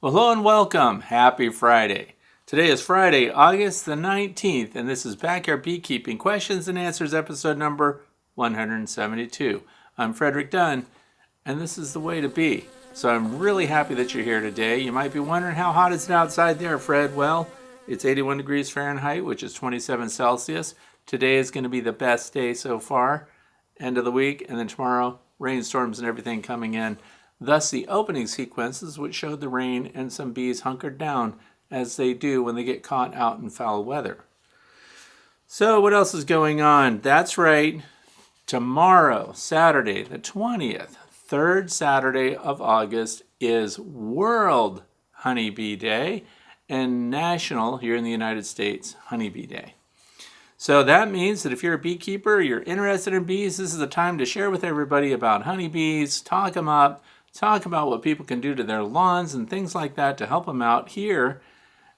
Well, hello and welcome. Happy Friday. Today is Friday, August the 19th, and this is Backyard Beekeeping Questions and Answers, episode number 172. I'm Frederick Dunn, and this is the way to be. So I'm really happy that you're here today. You might be wondering, how hot is it outside there, Fred? Well, it's 81 degrees Fahrenheit, which is 27 Celsius. Today is going to be the best day so far, end of the week, and then tomorrow, rainstorms and everything coming in. Thus, the opening sequences, which showed the rain and some bees hunkered down, as they do when they get caught out in foul weather. So what else is going on? That's right, tomorrow, Saturday the 20th, third Saturday of August, is World Honeybee Day and National, here in the United States, Honeybee Day. So that means that if you're a beekeeper, you're interested in bees, this is the time to share with everybody about honeybees, talk them up, talk about what people can do to their lawns and things like that to help them out. Here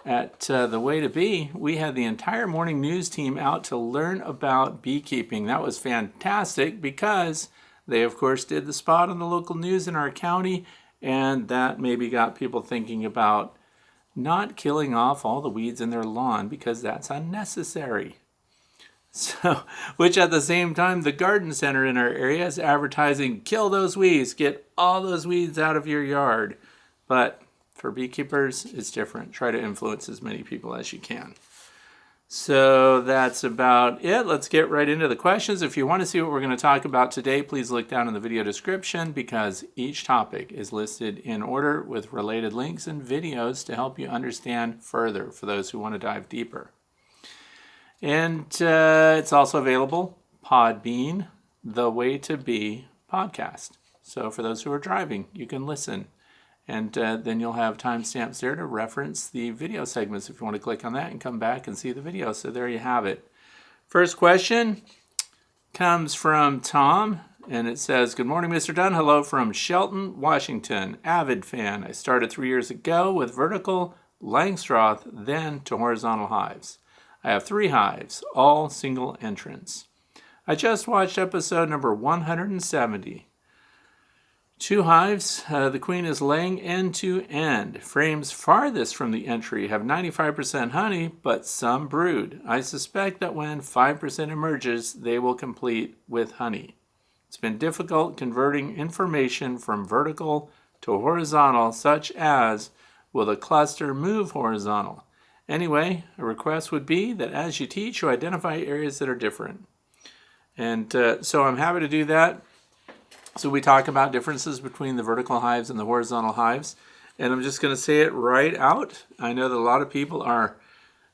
at The Way to Bee, we had the entire morning news team out to learn about beekeeping. That was fantastic because they, of course, did the spot on the local news in our county, and that maybe got people thinking about not killing off all the weeds in their lawn because that's unnecessary. So, which at the same time, the garden center in our area is advertising, kill those weeds, get all those weeds out of your yard. But for beekeepers, it's different. Try to influence as many people as you can. So that's about it. Let's get right into the questions. If you want to see what we're going to talk about today, please look down in the video description because each topic is listed in order with related links and videos to help you understand further for those who want to dive deeper. And it's also available, Podbean, The Way to Bee podcast. So for those who are driving, you can listen. And then you'll have timestamps there to reference the video segments if you want to click on that and come back and see the video. So there you have it. First question comes from Tom, and it says, "Good morning, Mr. Dunn. Hello from Shelton, Washington. Avid fan. I started 3 years ago with vertical Langstroth, then to horizontal hives. I have 3 hives, all single entrance. I just watched episode number 170. 2 hives, the queen is laying end to end. Frames farthest from the entry have 95% honey, but some brood. I suspect that when 5% emerges, they will complete with honey. It's been difficult converting information from vertical to horizontal, such as, will the cluster move horizontal? Anyway, a request would be that as you teach, you identify areas that are different." And so I'm happy to do that. So we talk about differences between the vertical hives and the horizontal hives. And I'm just going to say it right out. I know that a lot of people are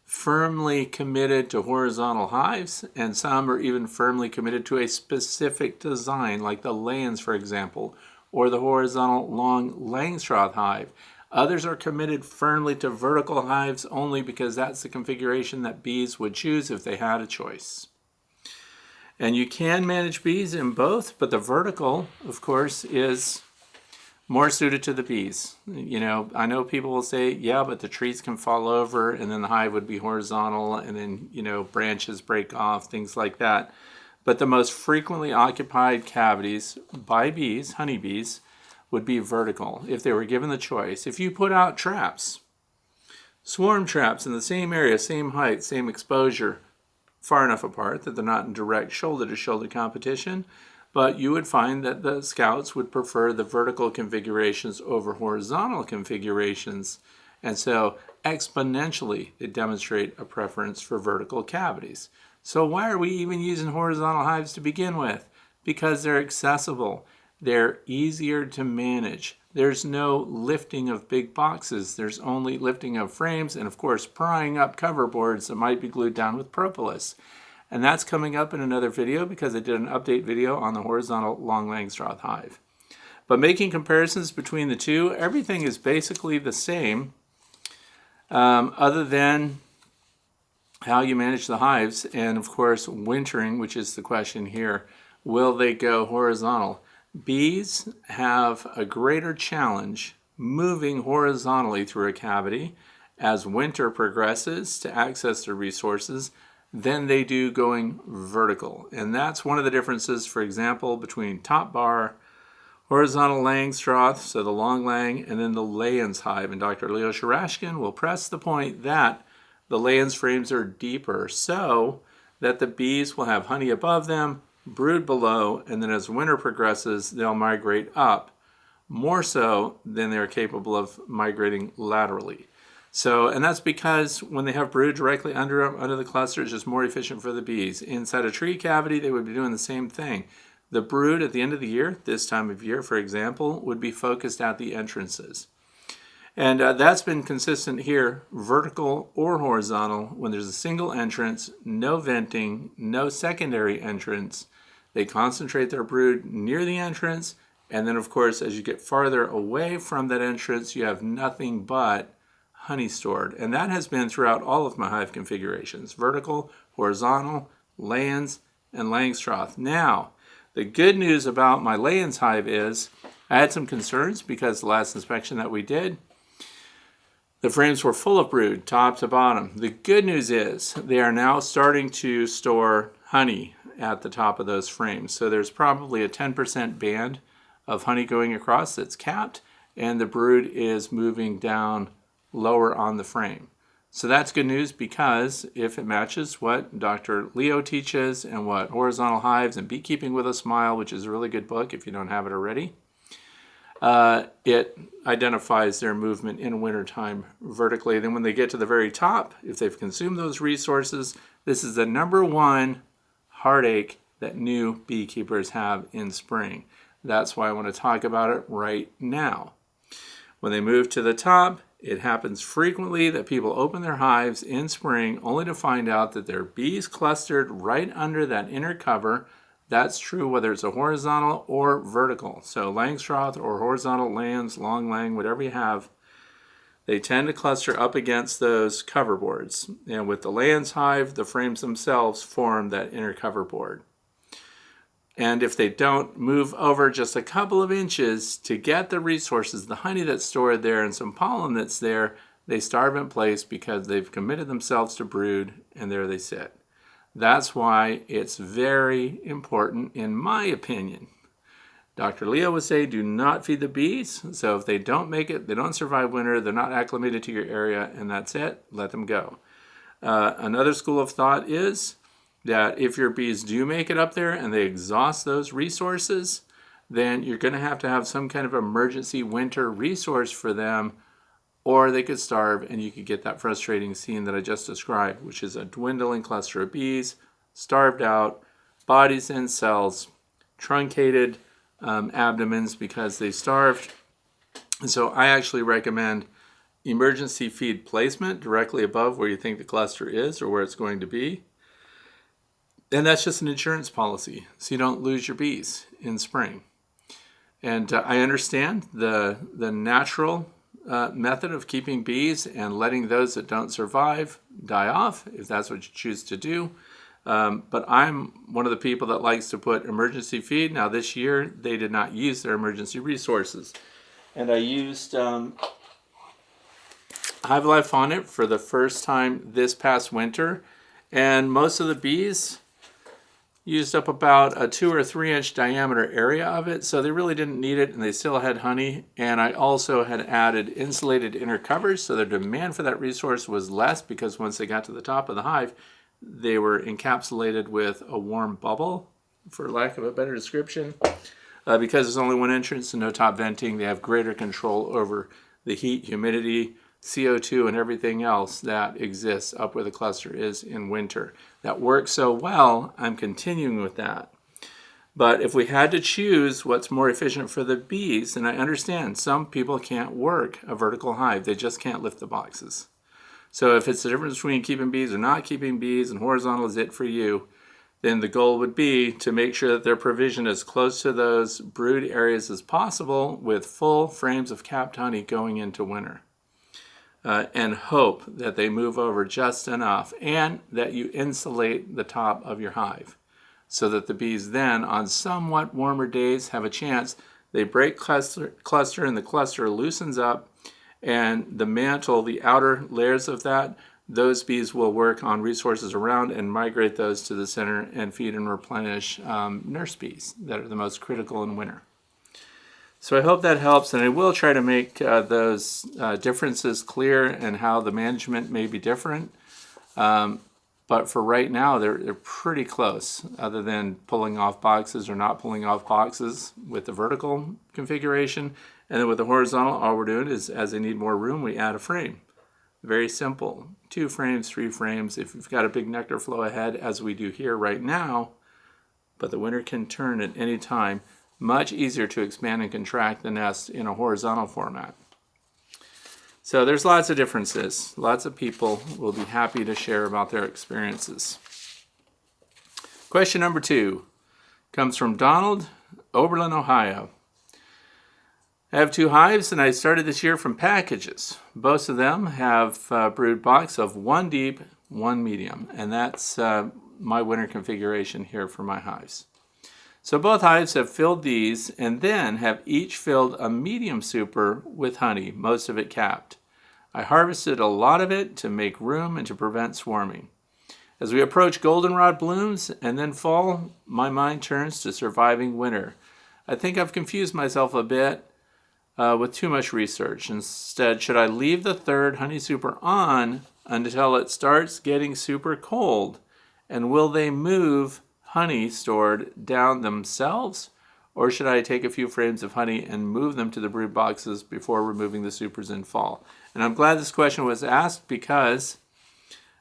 firmly committed to horizontal hives, and some are even firmly committed to a specific design, like the Layens, for example, or the horizontal long Langstroth hive. Others are committed firmly to vertical hives only because that's the configuration that bees would choose if they had a choice. And you can manage bees in both, but the vertical, of course, is more suited to the bees. You know, I know people will say, yeah, but the trees can fall over and then the hive would be horizontal and then, you know, branches break off, things like that. But the most frequently occupied cavities by bees, honeybees, would be vertical if they were given the choice. If you put out traps, swarm traps in the same area, same height, same exposure, far enough apart that they're not in direct shoulder-to-shoulder competition, but you would find that the scouts would prefer the vertical configurations over horizontal configurations, and so exponentially they demonstrate a preference for vertical cavities. So why are we even using horizontal hives to begin with? Because they're accessible. They're easier to manage. There's no lifting of big boxes. There's only lifting of frames and, of course, prying up cover boards that might be glued down with propolis. And that's coming up in another video because I did an update video on the horizontal long Langstroth hive. But making comparisons between the two, everything is basically the same other than how you manage the hives. And, of course, wintering, which is the question here, will they go horizontal? Bees have a greater challenge moving horizontally through a cavity as winter progresses to access their resources than they do going vertical. And that's one of the differences, for example, between top bar horizontal Langstroth, so the long lang, and then the Layens hive. And Dr. Leo Shurashkin will press the point that the Layens frames are deeper so that the bees will have honey above them, brood below, and then as winter progresses, they'll migrate up, more so than they're capable of migrating laterally. So, and that's because when they have brood directly under the cluster, it's just more efficient for the bees. Inside a tree cavity, they would be doing the same thing. The brood at the end of the year, this time of year, for example, would be focused at the entrances. And that's been consistent here, vertical or horizontal. When there's a single entrance, no venting, no secondary entrance, they concentrate their brood near the entrance. And then, of course, as you get farther away from that entrance, you have nothing but honey stored. And that has been throughout all of my hive configurations, vertical, horizontal, Layens, and Langstroth. Now, the good news about my Layens hive is I had some concerns because the last inspection that we did, the frames were full of brood, top to bottom. The good news is they are now starting to store honey at the top of those frames. So there's probably a 10% band of honey going across that's capped, and the brood is moving down lower on the frame. So that's good news because if it matches what Dr. Leo teaches and what Horizontal Hives and Beekeeping with a Smile, which is a really good book if you don't have it already, it identifies their movement in wintertime vertically. Then when they get to the very top, if they've consumed those resources, this is the number one heartache that new beekeepers have in spring. That's why I want to talk about it right now. When they move to the top, it happens frequently that people open their hives in spring only to find out that their bees clustered right under that inner cover. That's true whether it's a horizontal or vertical. So Langstroth or horizontal Layens, long lang, whatever you have, they tend to cluster up against those cover boards. And with the Layens hive, the frames themselves form that inner cover board. And if they don't move over just a couple of inches to get the resources, the honey that's stored there and some pollen that's there, they starve in place because they've committed themselves to brood, and there they sit. That's why it's very important, in my opinion. Dr. Leo would say do not feed the bees. So if they don't make it, they don't survive winter, they're not acclimated to your area, and that's it, let them go. Another school of thought is that if your bees do make it up there and they exhaust those resources, then you're going to have some kind of emergency winter resource for them, or they could starve and you could get that frustrating scene that I just described, which is a dwindling cluster of bees, starved out, bodies and cells, truncated abdomens because they starved. And so I actually recommend emergency feed placement directly above where you think the cluster is or where it's going to be. And that's just an insurance policy, so you don't lose your bees in spring. And I understand the natural method of keeping bees and letting those that don't survive die off, if that's what you choose to do. But I'm one of the people that likes to put emergency feed. Now this year, they did not use their emergency resources. And I used Hive Life on it for the first time this past winter. And most of the bees used up about a 2 or 3 inch diameter area of it, so they really didn't need it, and they still had honey. And I also had added insulated inner covers, so their demand for that resource was less because once they got to the top of the hive, they were encapsulated with a warm bubble, for lack of a better description. Because there's only one entrance and no top venting, they have greater control over the heat, humidity, CO2, and everything else that exists up where the cluster is in winter. That works so well, I'm continuing with that. But if we had to choose what's more efficient for the bees, and I understand some people can't work a vertical hive, they just can't lift the boxes. So if it's the difference between keeping bees or not keeping bees and horizontal is it for you, then the goal would be to make sure that their provision is close to those brood areas as possible with full frames of capped honey going into winter. And hope that they move over just enough and that you insulate the top of your hive so that the bees then on somewhat warmer days have a chance. They break cluster and the cluster loosens up, and the mantle, the outer layers of that, those bees will work on resources around and migrate those to the center and feed and replenish nurse bees that are the most critical in winter. So I hope that helps, and I will try to make those differences clear and how the management may be different. But for right now, they're pretty close, other than pulling off boxes or not pulling off boxes with the vertical configuration. And then with the horizontal, all we're doing is, as they need more room, we add a frame. Very simple. 2 frames, 3 frames. If you've got a big nectar flow ahead, as we do here right now, but the winter can turn at any time, much easier to expand and contract the nest in a horizontal format. So there's lots of differences. Lots of people will be happy to share about their experiences. Question number 2 comes from Donald, Oberlin, Ohio. I have 2 hives, and I started this year from packages. Both of them have a brood box of 1 deep, 1 medium, and that's my winter configuration here for my hives. So both hives have filled these and then have each filled a medium super with honey, most of it capped. I harvested a lot of it to make room and to prevent swarming. As we approach goldenrod blooms and then fall, my mind turns to surviving winter. I think I've confused myself a bit with too much research. Instead, should I leave the 3rd honey super on until it starts getting super cold? And will they move honey stored down themselves, or should I take a few frames of honey and move them to the brood boxes before removing the supers in fall? And I'm glad this question was asked, because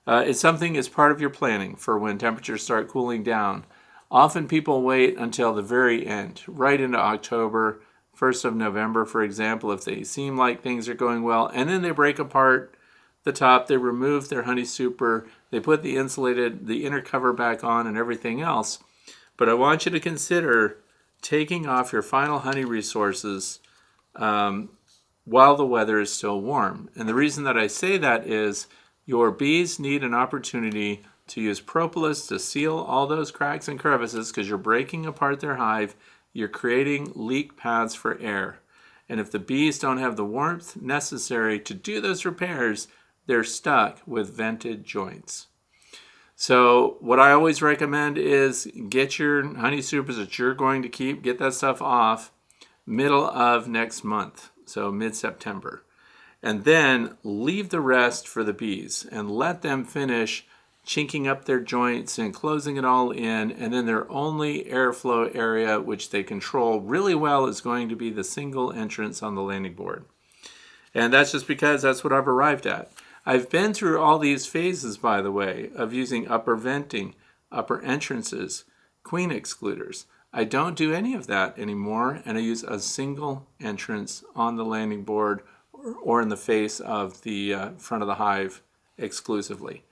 it's something as part of your planning for when temperatures start cooling down. Often people wait until the very end, right into October, 1st of November, for example, if they seem like things are going well, and then they break apart the top, they remove their honey super, they put the inner cover back on and everything else. But I want you to consider taking off your final honey resources while the weather is still warm. And the reason that I say that is your bees need an opportunity to use propolis to seal all those cracks and crevices, because you're breaking apart their hive, you're creating leak paths for air. And if the bees don't have the warmth necessary to do those repairs, they're stuck with vented joints. So what I always recommend is get your honey supers that you're going to keep, get that stuff off middle of next month, so mid-September. And then leave the rest for the bees and let them finish chinking up their joints and closing it all in, and then their only airflow area, which they control really well, is going to be the single entrance on the landing board. And that's just because that's what I've arrived at. I've been through all these phases, by the way, of using upper venting, upper entrances, queen excluders. I don't do any of that anymore, and I use a single entrance on the landing board or in the face of the front of the hive exclusively.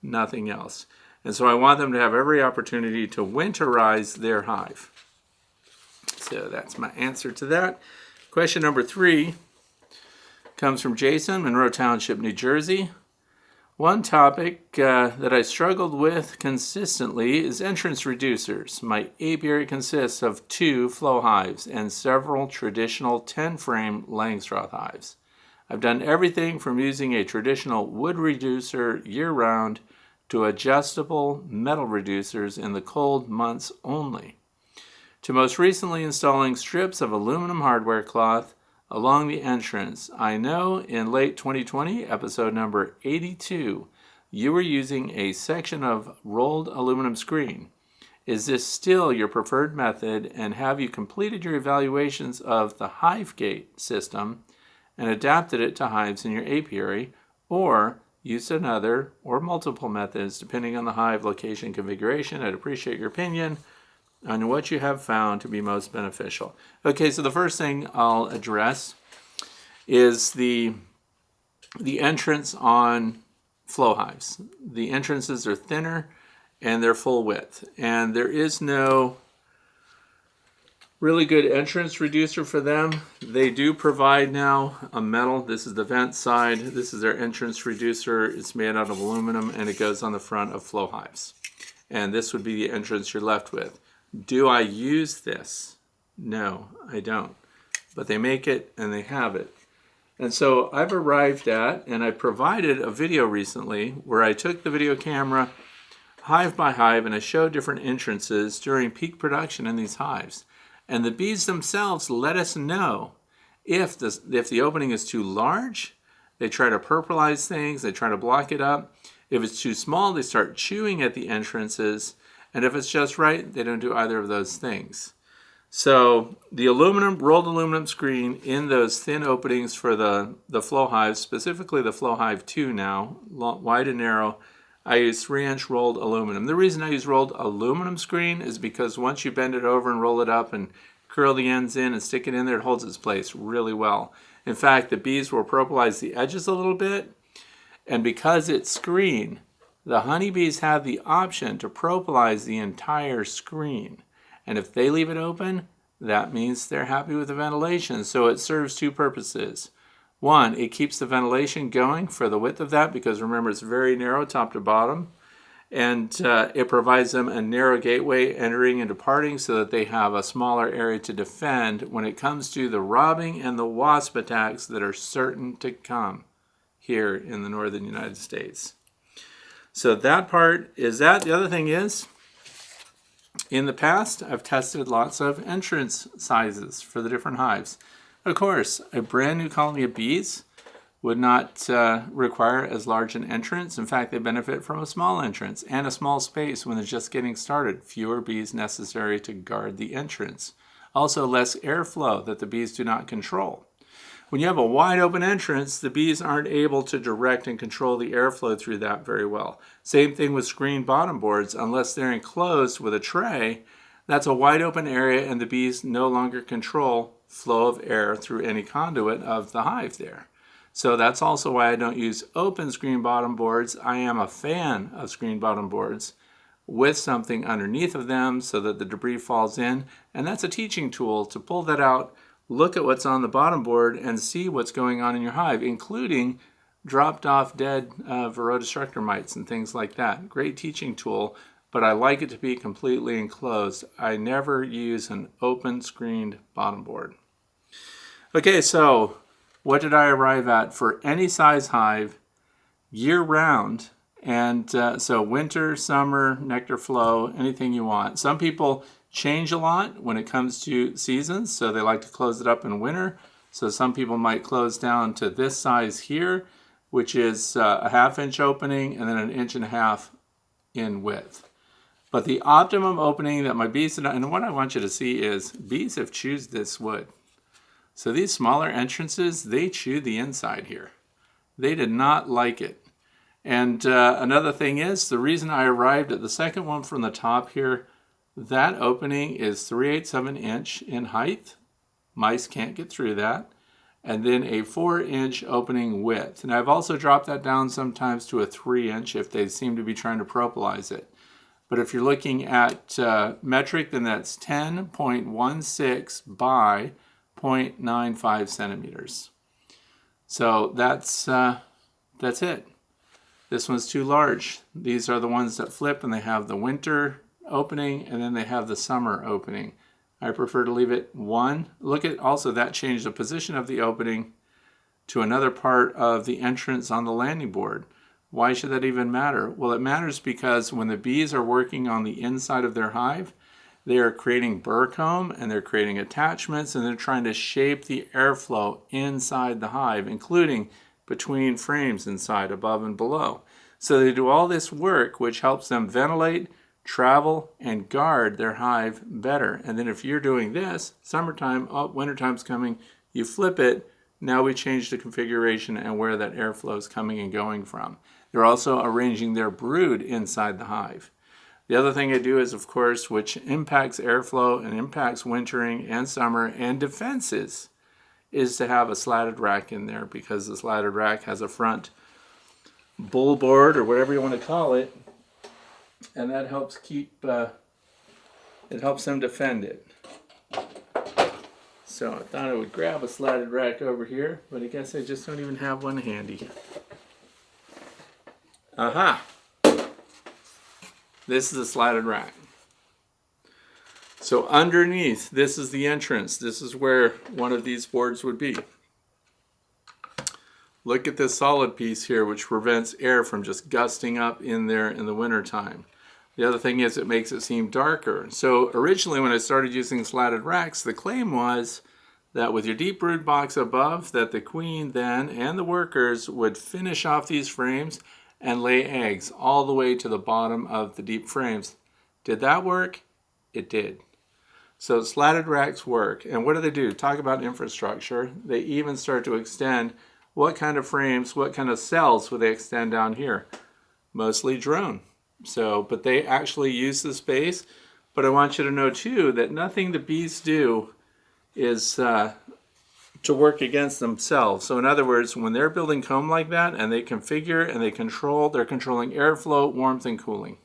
Nothing else. And so I want them to have every opportunity to winterize their hive. So that's my answer to that. Question number 3 comes from Jason, Monroe Township, New Jersey. One topic that I struggled with consistently is entrance reducers. My apiary consists of 2 flow hives and several traditional 10-frame Langstroth hives. I've done everything from using a traditional wood reducer year-round to adjustable metal reducers in the cold months only, to most recently installing strips of aluminum hardware cloth along the entrance. I know in late 2020, episode number 82, you were using a section of rolled aluminum screen. Is this still your preferred method, and have you completed your evaluations of the HiveGate system and adapted it to hives in your apiary, or used another or multiple methods depending on the hive location configuration? I'd appreciate your opinion on what you have found to be most beneficial. Okay, so the first thing I'll address is the entrance on flow hives. The entrances are thinner and they're full width, and there is no really good entrance reducer for them. They do provide now a metal. This is the vent side. This is their entrance reducer. It's made out of aluminum and it goes on the front of flow hives. And this would be the entrance you're left with. Do I use this? No, I don't. But they make it and they have it. And so I've arrived at, and I provided a video recently where I took the video camera hive by hive and I showed different entrances during peak production in these hives. And the bees themselves let us know if the opening is too large. They try to purplize things, they try to block it up. If it's too small, they start chewing at the entrances. And if it's just right, they don't do either of those things. So the rolled aluminum screen in those thin openings for the flow hives, specifically the flow hive 2 now, wide and narrow, I use 3-inch rolled aluminum. The reason I use rolled aluminum screen is because once you bend it over and roll it up and curl the ends in and stick it in there, it holds its place really well. In fact, the bees will purplize the edges a little bit, and because it's screen, the honeybees have the option to purplize the entire screen. And if they leave it open, that means they're happy with the ventilation. So it serves two purposes. One, it keeps the ventilation going for the width of that, because remember, it's very narrow top to bottom. And it provides them a narrow gateway entering and departing so that they have a smaller area to defend when it comes to the robbing and the wasp attacks that are certain to come here in the northern United States. So that part is that. The other thing is, in the past, I've tested lots of entrance sizes for the different hives. Of course, a brand new colony of bees would not require as large an entrance. In fact, they benefit from a small entrance and a small space when they're just getting started. Fewer bees necessary to guard the entrance. Also, less airflow that the bees do not control. When you have a wide open entrance, the bees aren't able to direct and control the airflow through that very well. Same thing with screen bottom boards. Unless they're enclosed with a tray, that's a wide open area and the bees no longer control flow of air through any conduit of the hive there. So that's also why I don't use open screen bottom boards. I am a fan of screen bottom boards with something underneath of them so that the debris falls in. And that's a teaching tool to pull that out, look at what's on the bottom board, and see what's going on in your hive, including dropped off dead Varroa destructor mites and things like that. Great teaching tool, but I like it to be completely enclosed. I never use an open screened bottom board. Okay, so what did I arrive at for any size hive year round? And so winter, summer, nectar flow, anything you want. Some people change a lot when it comes to seasons, so they like to close it up in winter. So some people might close down to this size here, which is a 1/2 inch opening and then 1.5 inches in width. But the optimum opening that my bees, and what I want you to see is bees have chewed this wood. So these smaller entrances, they chewed the inside here. They did not like it. And another thing is, the reason I arrived at the second one from the top here, that opening is 3/8 of an inch in height. Mice can't get through that. And then a 4-inch opening width. And I've also dropped that down sometimes to a 3-inch if they seem to be trying to purplize it. But if you're looking at metric, then that's 10.16 by 0.95 centimeters. So that's it. This one's too large. These are the ones that flip, and they have the winter opening and then they have the summer opening. I prefer to leave it one. Look at also that changed the position of the opening to another part of the entrance on the landing board. Why should that even matter? Well, it matters because when the bees are working on the inside of their hive, they are creating burr comb and they're creating attachments and they're trying to shape the airflow inside the hive, including between frames inside, above and below. So they do all this work which helps them ventilate, travel, and guard their hive better. And then if you're doing this, summertime, wintertime's coming, you flip it, now we change the configuration and where that airflow is coming and going from. They're also arranging their brood inside the hive. The other thing I do is, of course, which impacts airflow and impacts wintering and summer and defenses, is to have a slatted rack in there, because the slatted rack has a front bull board or whatever you want to call it, and that helps keep, it helps them defend it. So I thought I would grab a slatted rack over here, but I guess I just don't even have one handy. Aha! This is a slatted rack. So underneath, this is the entrance. This is where one of these boards would be. Look at this solid piece here, which prevents air from just gusting up in there in the wintertime. The other thing is it makes it seem darker. So originally when I started using slatted racks, the claim was that with your deep brood box above, that the queen then and the workers would finish off these frames and lay eggs all the way to the bottom of the deep frames. Did that work? It did. So slatted racks work. And what do they do? Talk about infrastructure. They even start to extend. What kind of frames, what kind of cells would they extend down here? Mostly drone. So, but they actually use the space. But I want you to know too that nothing the bees do is to work against themselves. So in other words, when they're building comb like that and they configure and they control, they're controlling airflow, warmth, and cooling.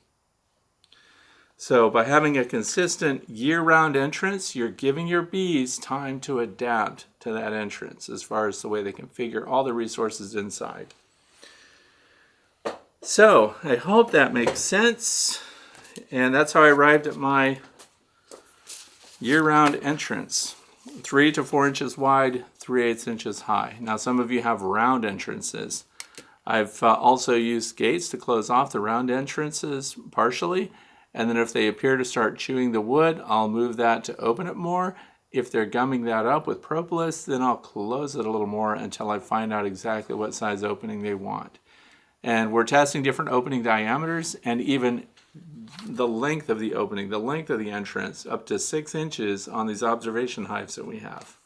So by having a consistent year-round entrance, you're giving your bees time to adapt to that entrance as far as the way they configure all the resources inside. So I hope that makes sense. And that's how I arrived at my year-round entrance. 3 to 4 inches wide, 3/8 inches high. Now some of you have round entrances. I've also used gates to close off the round entrances partially. And then if they appear to start chewing the wood, I'll move that to open it more. If they're gumming that up with propolis, then I'll close it a little more until I find out exactly what size opening they want. And we're testing different opening diameters and even the length of the opening, the length of the entrance, up to 6 inches on these observation hives that we have.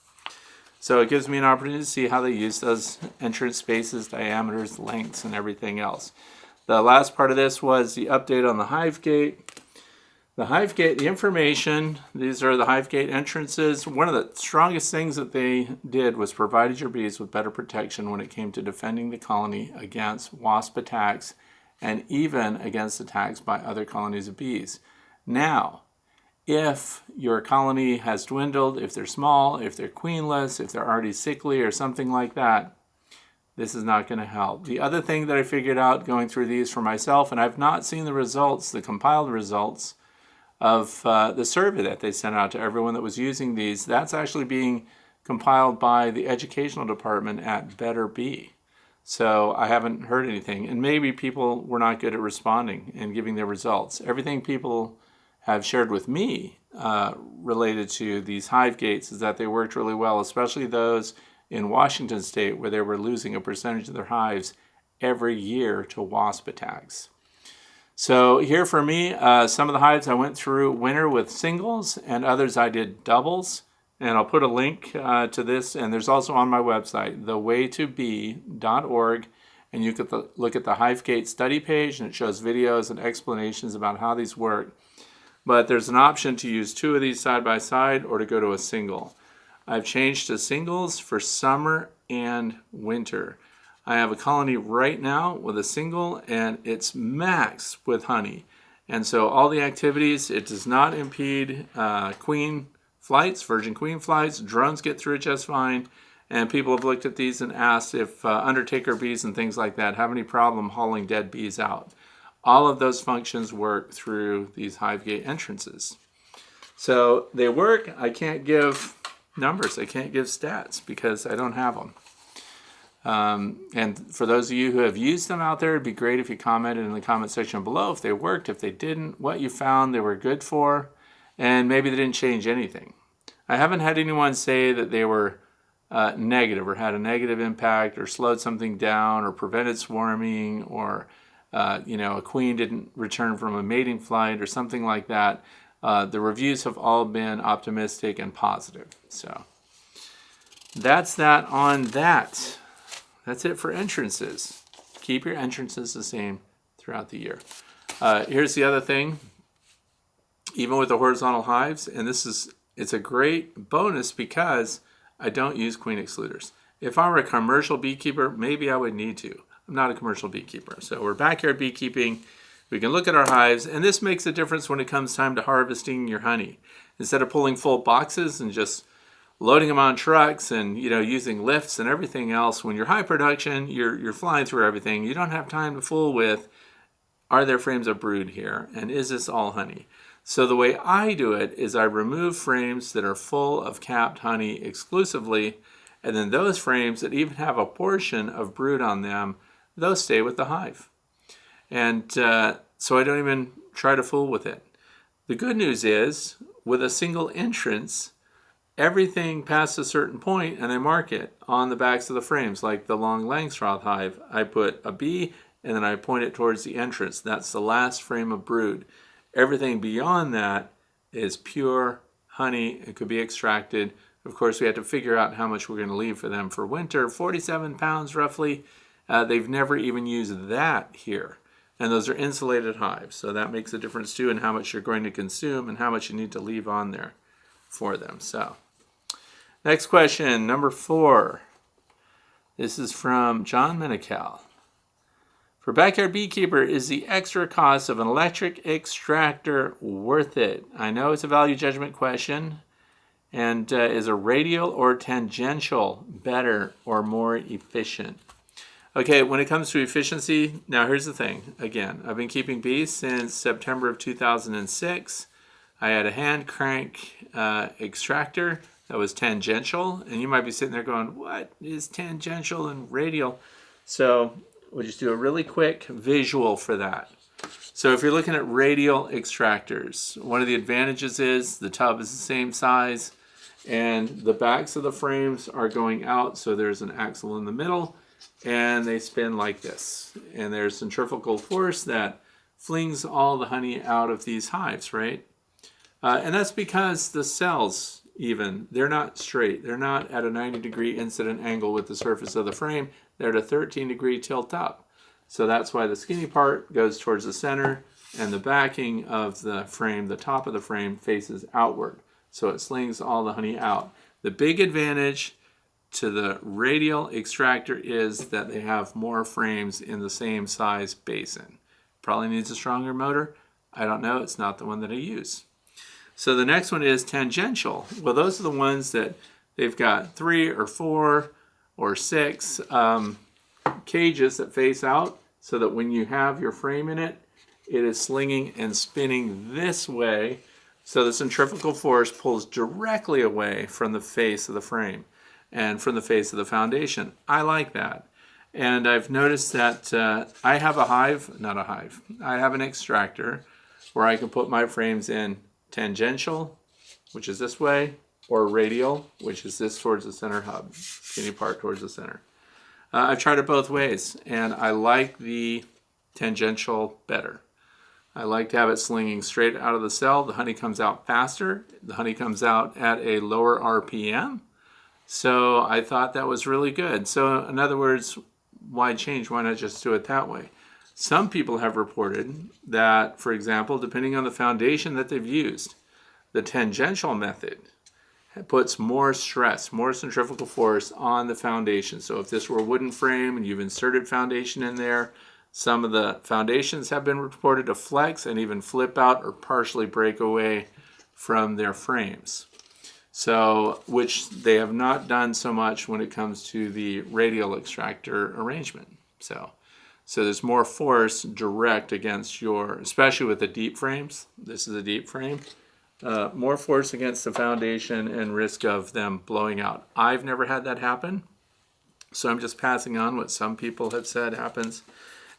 So it gives me an opportunity to see how they use those entrance spaces, diameters, lengths, and everything else. The last part of this was the update on the hive gate. The hive gate, the information, these are the hive gate entrances. One of the strongest things that they did was provided your bees with better protection when it came to defending the colony against wasp attacks and even against attacks by other colonies of bees. Now, if your colony has dwindled, if they're small, if they're queenless, if they're already sickly or something like that, this is not going to help. The other thing that I figured out going through these for myself, and I've not seen the results, the compiled results of the survey that they sent out to everyone that was using these, that's actually being compiled by the educational department at Better Bee. So I haven't heard anything. And maybe people were not good at responding and giving their results. Everything people have shared with me related to these hive gates is that they worked really well, especially those in Washington State where they were losing a percentage of their hives every year to wasp attacks. So here for me, some of the hives I went through winter with singles and others I did doubles. And I'll put a link to this, and there's also on my website, thewaytobee.org, and you can look at the HiveGate study page, and it shows videos and explanations about how these work. But there's an option to use 2 of these side by side or to go to a single. I've changed to singles for summer and winter. I have a colony right now with a single, and it's maxed with honey. And so all the activities, it does not impede queen flights, virgin queen flights. Drones get through it just fine. And people have looked at these and asked if undertaker bees and things like that have any problem hauling dead bees out. All of those functions work through these HiveGate entrances. So they work. I can't give numbers. I can't give stats because I don't have them. And for those of you who have used them out there, it'd be great if you commented in the comment section below if they worked, if they didn't, what you found they were good for, and maybe they didn't change anything. I haven't had anyone say that they were negative or had a negative impact or slowed something down or prevented swarming or a queen didn't return from a mating flight or something like that. The reviews have all been optimistic and positive. So that's that on that. That's it for entrances. Keep your entrances the same throughout the year. Here's the other thing. Even with the horizontal hives, and it's a great bonus because I don't use queen excluders. If I were a commercial beekeeper, maybe I would need to. I'm not a commercial beekeeper. So we're backyard beekeeping. We can look at our hives, and this makes a difference when it comes time to harvesting your honey. Instead of pulling full boxes and just loading them on trucks and using lifts and everything else, when you're high production, you're flying through everything. You don't have time to fool with, are there frames of brood here? And is this all honey? So the way I do it is I remove frames that are full of capped honey exclusively, and then those frames that even have a portion of brood on them, those stay with the hive. And so I don't even try to fool with it. The good news is, with a single entrance, everything past a certain point, and I mark it on the backs of the frames, like the long Langstroth hive. I put a B, and then I point it towards the entrance. That's the last frame of brood. Everything beyond that is pure honey. It could be extracted. Of course, we have to figure out how much we're going to leave for them for winter. 47 pounds roughly. They've never even used that here. And those are insulated hives. So that makes a difference too in how much you're going to consume and how much you need to leave on there for them. So next question, number 4. This is from John Minical. For Backyard Beekeeper, is the extra cost of an electric extractor worth it? I know it's a value judgment question. And is a radial or tangential better or more efficient? Okay, when it comes to efficiency, now here's the thing. Again, I've been keeping bees since September of 2006. I had a hand crank extractor that was tangential. And you might be sitting there going, what is tangential and radial? So we'll just do a really quick visual for that. So if you're looking at radial extractors, one of the advantages is the tub is the same size and the backs of the frames are going out, so there's an axle in the middle and they spin like this. And there's centrifugal force that flings all the honey out of these hives, right? And that's because the cells they're not straight. They're not at a 90-degree incident angle with the surface of the frame. They're at a 13-degree tilt up. So that's why the skinny part goes towards the center and the backing of the frame, the top of the frame, faces outward. So it slings all the honey out. The big advantage to the radial extractor is that they have more frames in the same size basin. Probably needs a stronger motor. I don't know. It's not the one that I use. So the next one is tangential. Well, those are the ones that they've got 3 or 4 or 6 cages that face out so that when you have your frame in it, it is slinging and spinning this way. So the centrifugal force pulls directly away from the face of the frame and from the face of the foundation. I like that. And I've noticed that I have I have an extractor where I can put my frames in tangential, which is this way, or radial, which is this towards the center hub, skinny part towards the center. I've tried it both ways, and I like the tangential better. I like to have it slinging straight out of the cell. The honey comes out faster. The honey comes out at a lower RPM. So I thought that was really good. So in other words, why change? Why not just do it that way? Some people have reported that, for example, depending on the foundation that they've used, the tangential method puts more stress, more centrifugal force on the foundation. So if this were a wooden frame and you've inserted foundation in there, some of the foundations have been reported to flex and even flip out or partially break away from their frames. So, which they have not done so much when it comes to the radial extractor arrangement. So there's more force direct against your, especially with the deep frames. This is a deep frame. More force against the foundation and risk of them blowing out. I've never had that happen. So I'm just passing on what some people have said happens.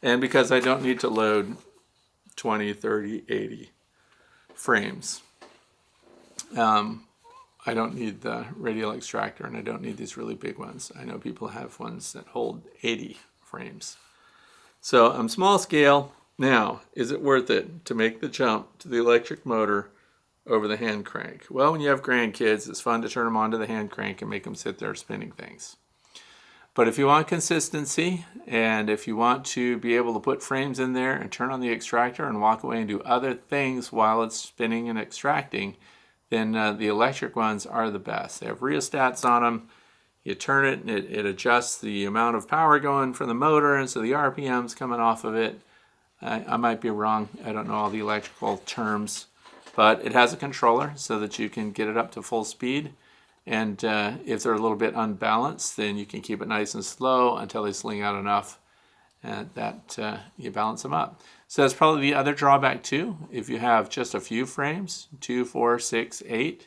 And because I don't need to load 20, 30, 80 frames. I don't need the radial extractor, and I don't need these really big ones. I know people have ones that hold 80 frames. So I'm small scale. Now, is it worth it to make the jump to the electric motor over the hand crank? Well, when you have grandkids, it's fun to turn them onto the hand crank and make them sit there spinning things. But if you want consistency, and if you want to be able to put frames in there and turn on the extractor and walk away and do other things while it's spinning and extracting, then the electric ones are the best. They have rheostats on them. You turn it and it adjusts the amount of power going from the motor, and so the RPM's coming off of it. I might be wrong. I don't know all the electrical terms, but it has a controller so that you can get it up to full speed. And if they're a little bit unbalanced, then you can keep it nice and slow until they sling out enough that you balance them up. So that's probably the other drawback too. If you have just a few frames, 2, 4, 6, 8,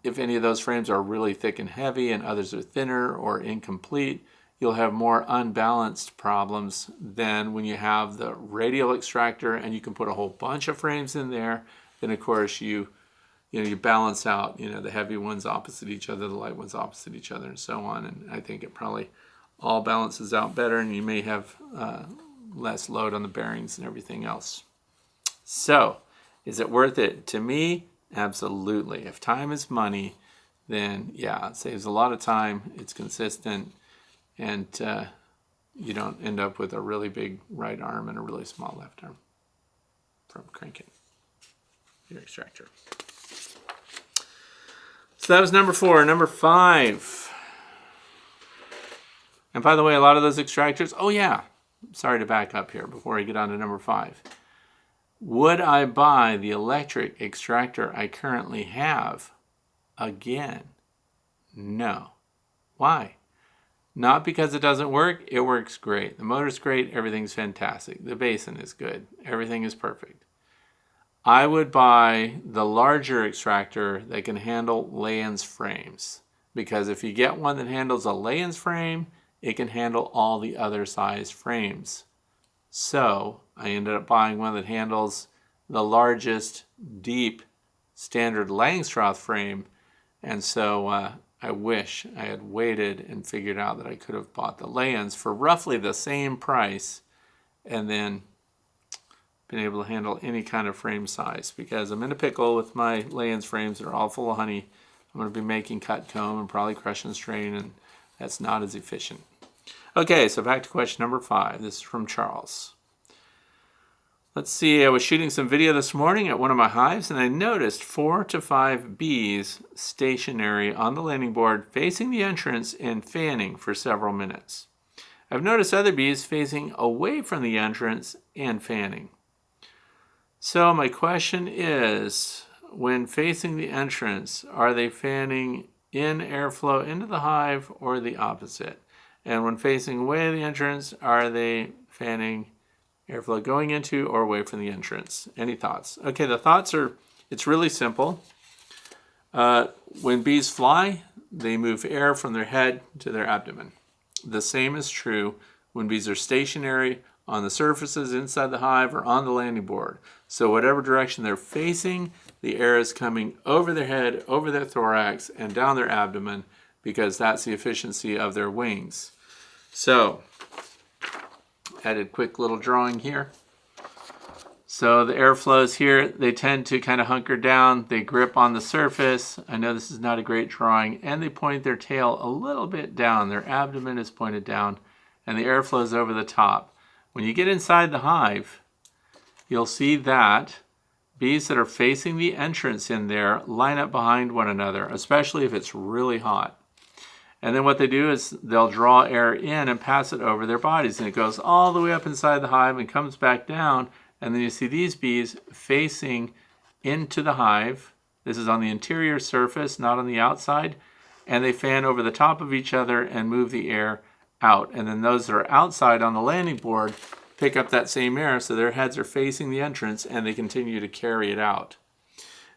if any of those frames are really thick and heavy and others are thinner or incomplete, you'll have more unbalanced problems than when you have the radial extractor and you can put a whole bunch of frames in there. Then of course you balance out, the heavy ones opposite each other, the light ones opposite each other, and so on. And I think it probably all balances out better, and you may have less load on the bearings and everything else. So, is it worth it? To me, absolutely. If time is money, then yeah, it saves a lot of time, it's consistent, and you don't end up with a really big right arm and a really small left arm from cranking your extractor. So that was number 4. Number 5. And by the way, a lot of those extractors, oh yeah, sorry to back up here before I get on to number 5. Would I buy the electric extractor I currently have again? No. Why? Not because it doesn't work. It works great. The motor's great. Everything's fantastic. The basin is good. Everything is perfect. I would buy the larger extractor that can handle Layens frames, because if you get one that handles a Layens frame, it can handle all the other size frames. So I ended up buying one that handles the largest deep standard Langstroth frame, and so I wish I had waited and figured out that I could have bought the Layens for roughly the same price and then been able to handle any kind of frame size, because I'm in a pickle with my Layens frames that are all full of honey. I'm going to be making cut comb and probably crush and strain, and that's not as efficient. Okay, so back to question number 5. This is from Charles. Let's see, I was shooting some video this morning at one of my hives, and I noticed 4 to 5 bees stationary on the landing board facing the entrance and fanning for several minutes. I've noticed other bees facing away from the entrance and fanning. So my question is, when facing the entrance, are they fanning in airflow into the hive or the opposite? And when facing away the entrance, are they fanning airflow going into or away from the entrance? Any thoughts? Okay, the thoughts are, it's really simple. When bees fly, they move air from their head to their abdomen. The same is true when bees are stationary on the surfaces inside the hive or on the landing board. So whatever direction they're facing, the air is coming over their head, over their thorax, and down their abdomen, because that's the efficiency of their wings. So, added quick little drawing here. So the air flows here, they tend to kind of hunker down, they grip on the surface. I know this is not a great drawing, and they point their tail a little bit down. Their abdomen is pointed down, and the air flows over the top. When you get inside the hive, you'll see that bees that are facing the entrance in there line up behind one another, especially if it's really hot. And then what they do is they'll draw air in and pass it over their bodies, and it goes all the way up inside the hive and comes back down. And then you see these bees facing into the hive. This is on the interior surface, not on the outside. And they fan over the top of each other and move the air out. And then those that are outside on the landing board pick up that same air, so their heads are facing the entrance and they continue to carry it out.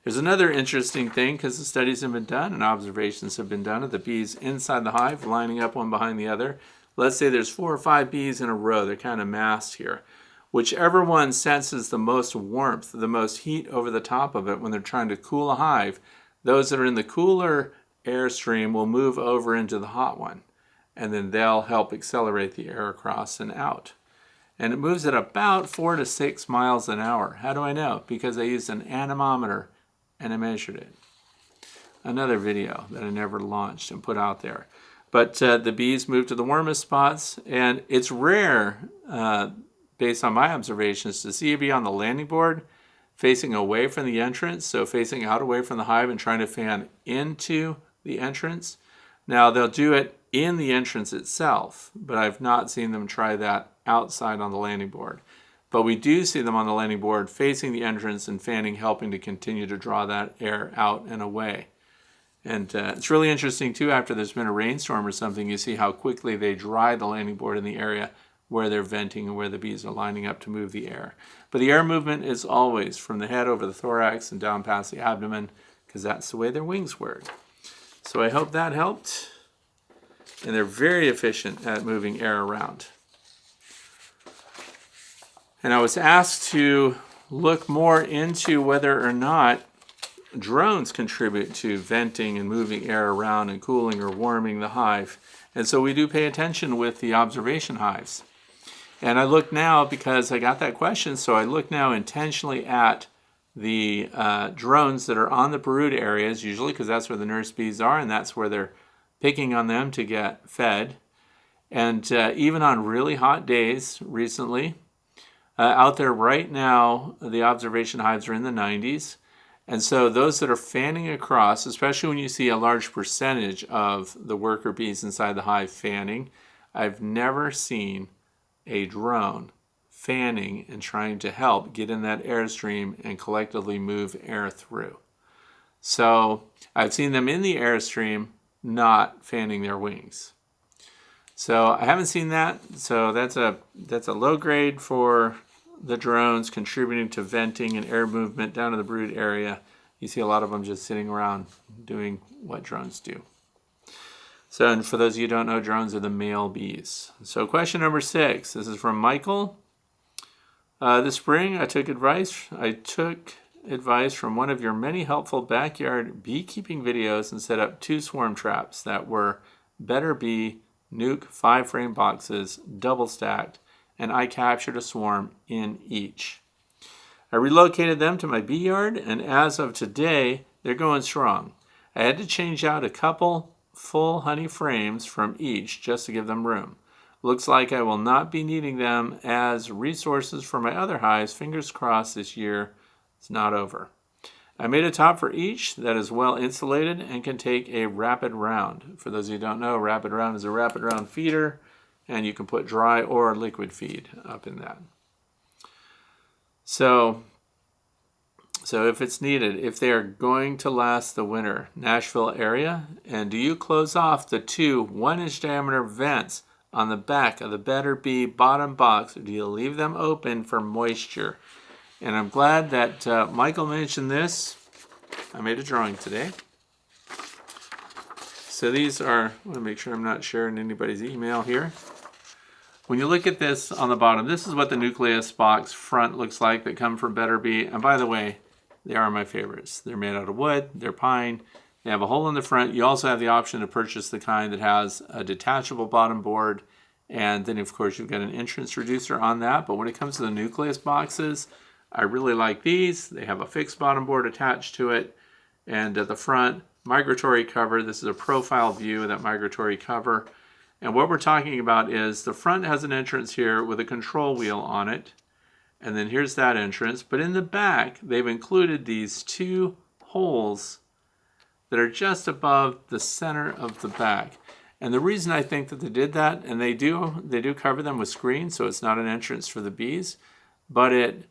There's another interesting thing, because the studies have been done and observations have been done of the bees inside the hive lining up one behind the other. Let's say there's 4 or 5 bees in a row. They're kind of massed here. Whichever one senses the most warmth, the most heat over the top of it when they're trying to cool a hive, those that are in the cooler airstream will move over into the hot one, and then they'll help accelerate the air across and out. And it moves at about 4 to 6 miles an hour. How do I know? Because I used an anemometer and I measured it. Another video that I never launched and put out there. But the bees move to the warmest spots, and it's rare, based on my observations, to see a bee on the landing board facing away from the entrance, so facing out away from the hive and trying to fan into the entrance. Now, they'll do it in the entrance itself, but I've not seen them try that outside on the landing board. But we do see them on the landing board facing the entrance and fanning, helping to continue to draw that air out and away. And it's really interesting too, after there's been a rainstorm or something, you see how quickly they dry the landing board in the area where they're venting and where the bees are lining up to move the air. But the air movement is always from the head over the thorax and down past the abdomen, because that's the way their wings work. So I hope that helped. and they're very efficient at moving air around. And I was asked to look more into whether or not drones contribute to venting and moving air around and cooling or warming the hive. And so we do pay attention with the observation hives. And I look now, because I got that question, so I look now intentionally at the drones that are on the brood areas, usually because that's where the nurse bees are and that's where they're picking on them to get fed. And even on really hot days recently, out there right now, the observation hives are in the 90s. And so those that are fanning across, especially when you see a large percentage of the worker bees inside the hive fanning, I've never seen a drone fanning and trying to help get in that airstream and collectively move air through. So I've seen them in the airstream not fanning their wings. So I haven't seen that. So that's a low grade for the drones contributing to venting and air movement down to the brood area. You see a lot of them just sitting around doing what drones do. So, and for those of you who don't know, drones are the male bees. So question number 6, this is from Michael. This spring I took advice from one of your many helpful backyard beekeeping videos and set up 2 swarm traps that were Better Bee Nuke 5-frame boxes, double stacked, and I captured a swarm in each. I relocated them to my bee yard, and as of today, they're going strong. I had to change out a couple full honey frames from each just to give them room. Looks like I will not be needing them as resources for my other hives. Fingers crossed this year is not over. I made a top for each that is well insulated and can take a rapid round. For those of you who don't know, rapid round is a rapid round feeder, and you can put dry or liquid feed up in that. So if it's needed, if they are going to last the winter, Nashville area, and do you close off the 2 1-inch diameter vents on the back of the Better Bee bottom box, or do you leave them open for moisture? And I'm glad that Michael mentioned this. I made a drawing today. So these are, I want to make sure I'm not sharing anybody's email here. When you look at this on the bottom, this is what the nucleus box front looks like that come from Better Bee. And by the way, they are my favorites. They're made out of wood, they're pine, they have a hole in the front. You also have the option to purchase the kind that has a detachable bottom board, and then of course you've got an entrance reducer on that. But when it comes to the nucleus boxes, I really like these. They have a fixed bottom board attached to it, and at the front, migratory cover. This is a profile view of that migratory cover. And what we're talking about is the front has an entrance here with a control wheel on it. And then here's that entrance. But in the back, they've included these 2 holes that are just above the center of the back. And the reason I think that they did that, and they do cover them with screens, so it's not an entrance for the bees, but it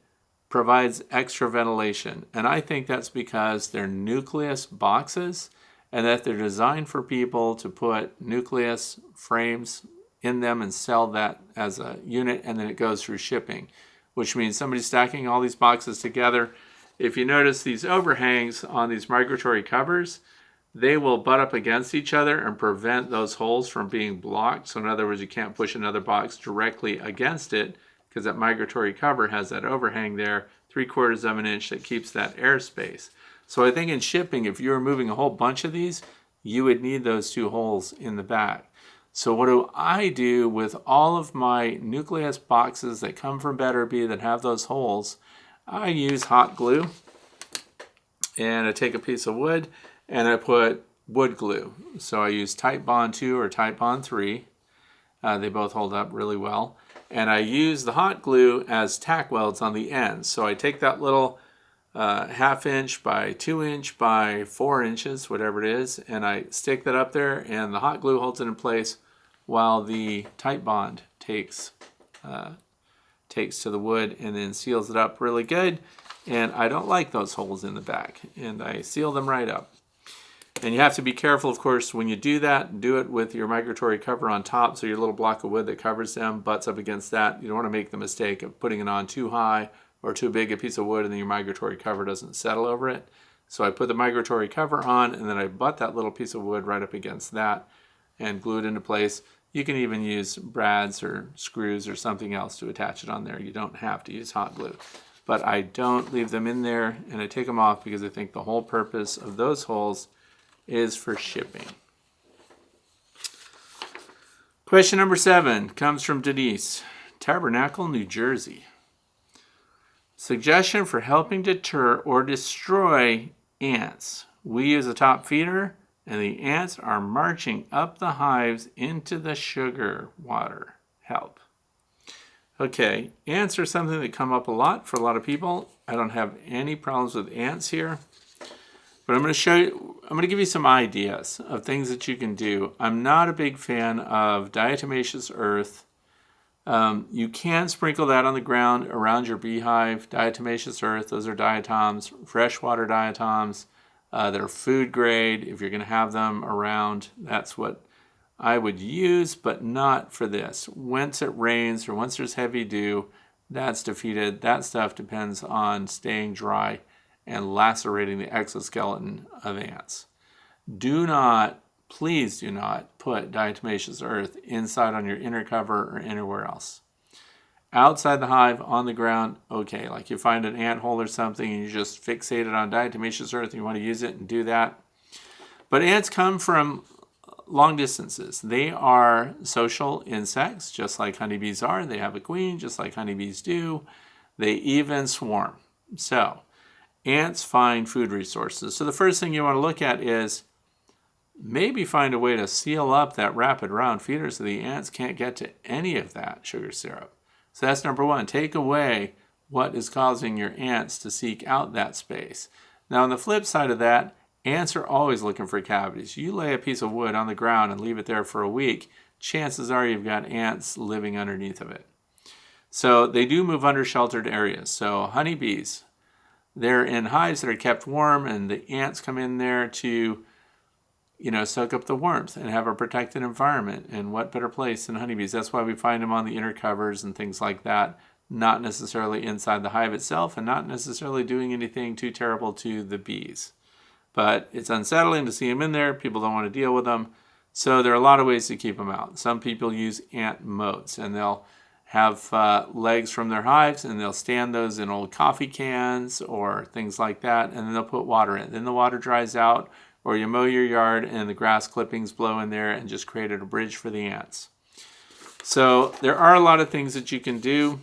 provides extra ventilation. And I think that's because they're nucleus boxes, and that they're designed for people to put nucleus frames in them and sell that as a unit, and then it goes through shipping, which means somebody's stacking all these boxes together. If you notice these overhangs on these migratory covers, they will butt up against each other and prevent those holes from being blocked. So in other words, you can't push another box directly against it because that migratory cover has that overhang there, 3/4 of an inch, that keeps that airspace. So I think in shipping, if you were moving a whole bunch of these, you would need those 2 holes in the back. So what do I do with all of my nucleus boxes that come from Better Bee that have those holes? I use hot glue, and I take a piece of wood and I put wood glue. So I use Titebond 2 or Titebond 3. They both hold up really well. And I use the hot glue as tack welds on the ends. So I take that little 1/2 inch by 2 inch by 4 inches, whatever it is, and I stick that up there, and the hot glue holds it in place while the Titebond takes to the wood and then seals it up really good. And I don't like those holes in the back, and I seal them right up. And you have to be careful, of course, when you do that. Do it with your migratory cover on top, so your little block of wood that covers them butts up against that. You don't want to make the mistake of putting it on too high or too big a piece of wood, and then your migratory cover doesn't settle over it. So I put the migratory cover on, and then I butt that little piece of wood right up against that, and glue it into place. You can even use brads or screws or something else to attach it on there. You don't have to use hot glue. But I don't leave them in there, and I take them off because I think the whole purpose of those holes is for shipping. Question number 7 comes from Denise, Tabernacle, New Jersey. Suggestion for helping deter or destroy ants. We use a top feeder, and the ants are marching up the hives into the sugar water. Help. Okay, ants are something that come up a lot for a lot of people. I don't have any problems with ants here. But I'm going to give you some ideas of things that you can do. I'm not a big fan of diatomaceous earth. You can sprinkle that on the ground around your beehive. Diatomaceous earth, those are diatoms, freshwater diatoms. They're food grade. If you're going to have them around, that's what I would use, but not for this. Once it rains or once there's heavy dew, that's defeated. That stuff depends on staying dry and lacerating the exoskeleton of ants. Please do not put diatomaceous earth inside on your inner cover or anywhere else. Outside the hive, on the ground, okay. Like you find an ant hole or something and you just fixate it on diatomaceous earth and you want to use it and do that. But ants come from long distances. They are social insects, just like honeybees are. They have a queen, just like honeybees do. They even swarm. So, ants find food resources. So the first thing you want to look at is maybe find a way to seal up that rapid round feeder so the ants can't get to any of that sugar syrup. So that's number 1. Take away what is causing your ants to seek out that space. Now on the flip side of that, ants are always looking for cavities. You lay a piece of wood on the ground and leave it there for a week, chances are you've got ants living underneath of it. So they do move under sheltered areas. So honeybees, they're in hives that are kept warm, and the ants come in there to, soak up the warmth and have a protected environment. And what better place than honeybees? That's why we find them on the inner covers and things like that, not necessarily inside the hive itself and not necessarily doing anything too terrible to the bees. But it's unsettling to see them in there. People don't want to deal with them. So there are a lot of ways to keep them out. Some people use ant moats, and they'll have legs from their hives, and they'll stand those in old coffee cans or things like that, and then they'll put water in. Then the water dries out, or you mow your yard and the grass clippings blow in there and just created a bridge for the ants. So there are a lot of things that you can do.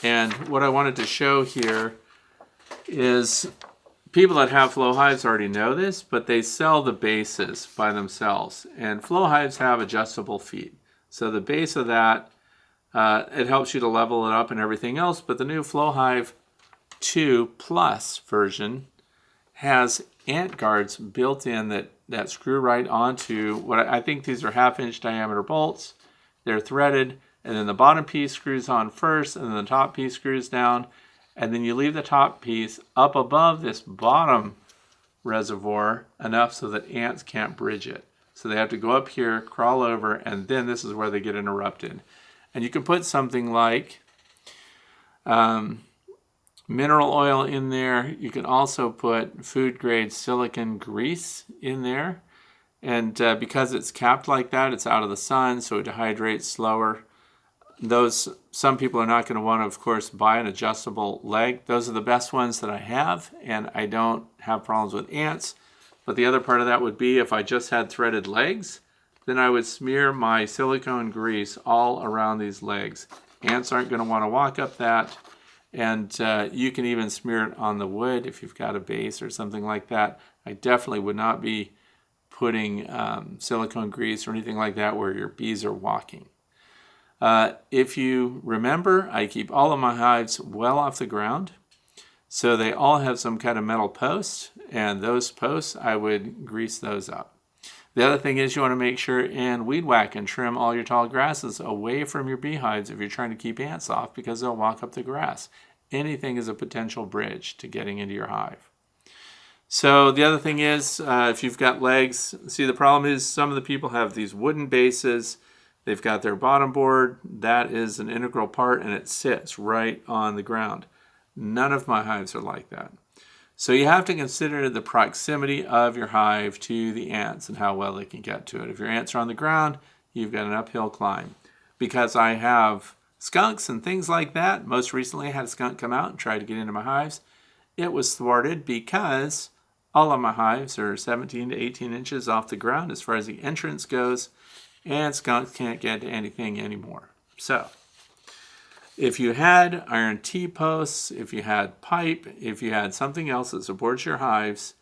And what I wanted to show here is people that have flow hives already know this, but they sell the bases by themselves. And flow hives have adjustable feet. So the base of that, it helps you to level it up and everything else. But the new Flow Hive 2 Plus version has ant guards built in that screw right onto what I think these are 1/2-inch diameter bolts. They're threaded, and then the bottom piece screws on first, and then the top piece screws down. And then you leave the top piece up above this bottom reservoir enough so that ants can't bridge it. So they have to go up here, crawl over, and then this is where they get interrupted. And you can put something like mineral oil in there. You can also put food-grade silicone grease in there. And because it's capped like that, it's out of the sun, so it dehydrates slower. Some people are not going to want to, of course, buy an adjustable leg. Those are the best ones that I have, and I don't have problems with ants. But the other part of that would be if I just had threaded legs, then I would smear my silicone grease all around these legs. Ants aren't going to want to walk up that, and you can even smear it on the wood if you've got a base or something like that. I definitely would not be putting silicone grease or anything like that where your bees are walking. If you remember, I keep all of my hives well off the ground. So they all have some kind of metal posts, and those posts, I would grease those up. The other thing is you want to make sure and weed whack and trim all your tall grasses away from your beehives if you're trying to keep ants off, because they'll walk up the grass. Anything is a potential bridge to getting into your hive. So the other thing is, if you've got legs, see the problem is some of the people have these wooden bases. They've got their bottom board. That is an integral part, and it sits right on the ground. None of my hives are like that. So you have to consider the proximity of your hive to the ants and how well they can get to it. If your ants are on the ground, you've got an uphill climb. Because I have skunks and things like that, most recently I had a skunk come out and try to get into my hives. It was thwarted because all of my hives are 17 to 18 inches off the ground as far as the entrance goes, and skunks can't get to anything anymore. So if you had iron T-posts, if you had pipe, if you had something else that supports your hives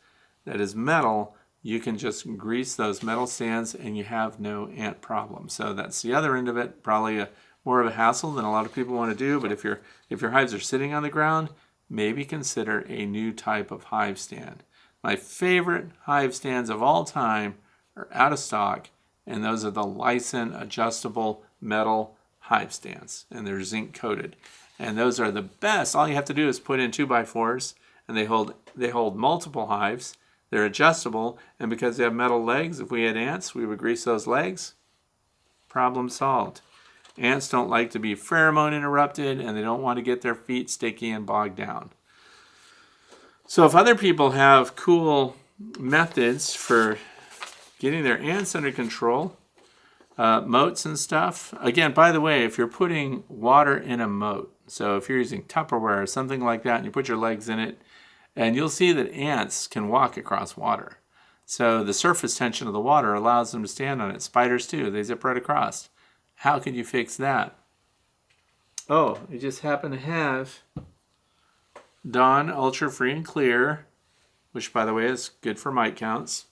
that is metal, you can just grease those metal stands and you have no ant problem. So that's the other end of it, probably more of a hassle than a lot of people want to do, but if your hives are sitting on the ground, maybe consider a new type of hive stand. My favorite hive stands of all time are out of stock, and those are the Lyson adjustable metal hive stands, and they're zinc coated, and those are the best. All you have to do is put in 2x4s, and they hold multiple hives. They're adjustable, and because they have metal legs, if we had ants, we would grease those legs. Problem solved. Ants don't like to be pheromone interrupted, and they don't want to get their feet sticky and bogged down. So if other people have cool methods for getting their ants under control, moats and stuff. Again, by the way, if you're putting water in a moat, so if you're using Tupperware or something like that and you put your legs in it, and you'll see that ants can walk across water. So the surface tension of the water allows them to stand on it. Spiders too, they zip right across. How could you fix that? Oh, I just happen to have Dawn Ultra Free and Clear, which by the way is good for mite counts,